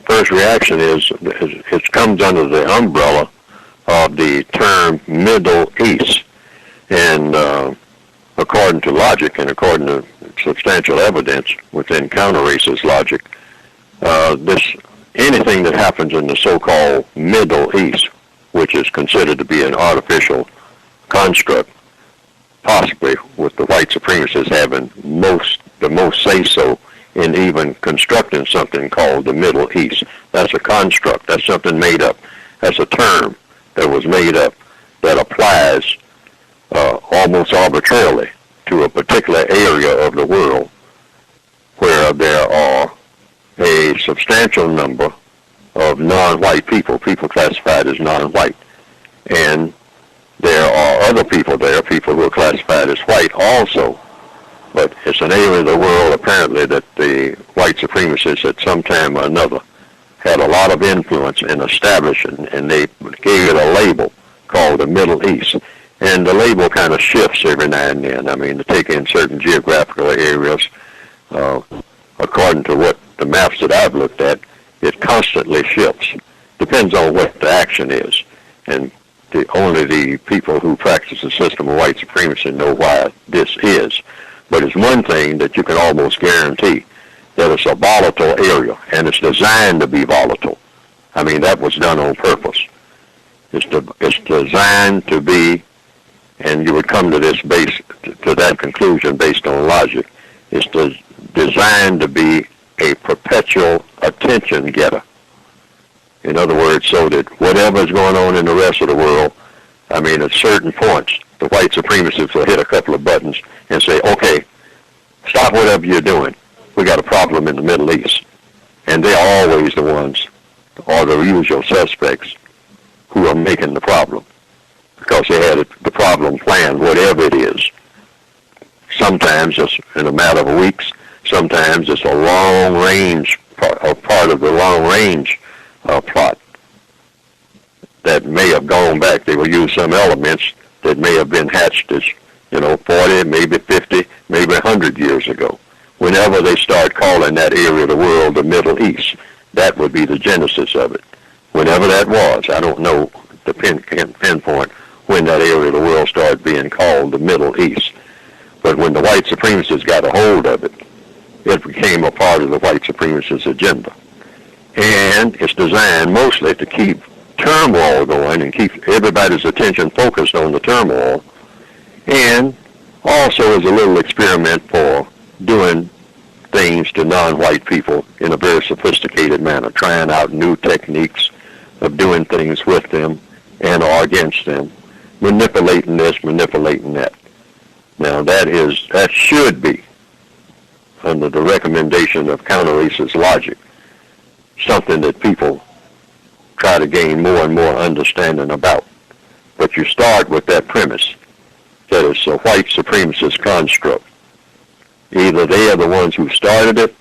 first reaction is it comes under the umbrella of the term Middle East. And according to logic and according to substantial evidence within counter-racist logic, anything that happens in the so-called Middle East, which is considered to be an artificial construct, possibly with the white supremacists having the most say-so in even constructing something called the Middle East. That's a construct. That's something made up. That's a term that was made up that applies almost arbitrarily to a particular area of the world where there are a substantial number of non-white people classified as non-white. And there are other people there, people who are classified as white also. But it's an area of the world, apparently, that the white supremacists at some time or another had a lot of influence in establishing, and they gave it a label called the Middle East. And the label kind of shifts every now and then. I mean, to take in certain geographical areas, according to what the maps that I've looked at, it constantly shifts. Depends on what the action is. And only the people who practice the system of white supremacy know why this is. But it's one thing that you can almost guarantee, that it's a volatile area, and it's designed to be volatile. I mean, that was done on purpose. It's designed to be, and you would come to that conclusion based on logic. It's designed to be a perpetual attention getter. In other words, so that whatever is going on in the rest of the world, I mean, at certain points, the white supremacists will hit a couple of buttons and say, okay, stop whatever you're doing. We got a problem in the Middle East. And they're always the ones, or the usual suspects, who are making the problem, because they had the problem planned, whatever it is. Sometimes it's in a matter of weeks. Sometimes it's a long-range part of the long-range plot that may have gone back. They will use some elements that may have been hatched as, 40, maybe 50, maybe 100 years ago. Whenever they start calling that area of the world the Middle East, that would be the genesis of it. Whenever that was, I don't know the pinpoint when that area of the world started being called the Middle East. But when the white supremacists got a hold of it, it became a part of the white supremacist agenda. And it's designed mostly to keep turmoil going and keep everybody's attention focused on the turmoil, and also as a little experiment for doing things to non-white people in a very sophisticated manner, trying out new techniques of doing things with them and or against them, manipulating this, manipulating that. Now that should be, under the recommendation of counter-racist logic, something that people try to gain more and more understanding about. But you start with that premise that it's a white supremacist construct. Either they are the ones who started it,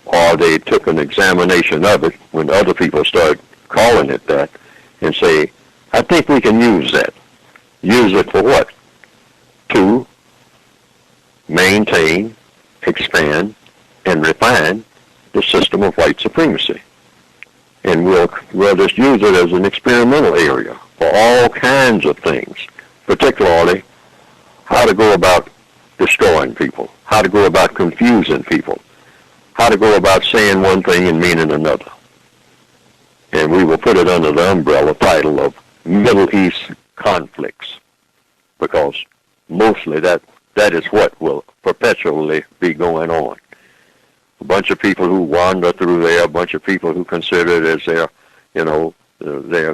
or they took an examination of it when other people started calling it that, and say, I think we can use that. Use it for what? To maintain, expand, and refine the system of white supremacy. And we'll just use it as an experimental area for all kinds of things, particularly how to go about destroying people, how to go about confusing people, how to go about saying one thing and meaning another. And we will put it under the umbrella title of Middle East conflicts, because mostly that is what will perpetually be going on. A bunch of people who wander through there, a bunch of people who consider it as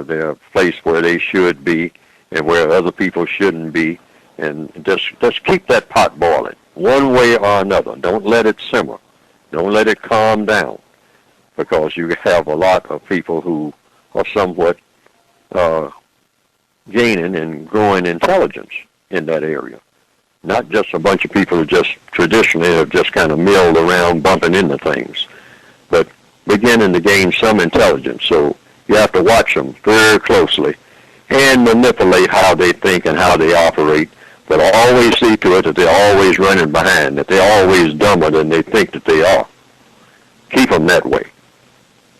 their place where they should be and where other people shouldn't be, and just keep that pot boiling one way or another. Don't let it simmer. Don't let it calm down, because you have a lot of people who are somewhat gaining and growing intelligence in that area. Not just a bunch of people who just traditionally have just kind of milled around bumping into things, but beginning to gain some intelligence. So you have to watch them very closely and manipulate how they think and how they operate, but always see to it that they're always running behind, that they're always dumber than they think that they are. Keep them that way.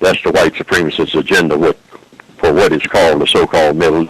That's the white supremacist agenda for what is called the so-called Middle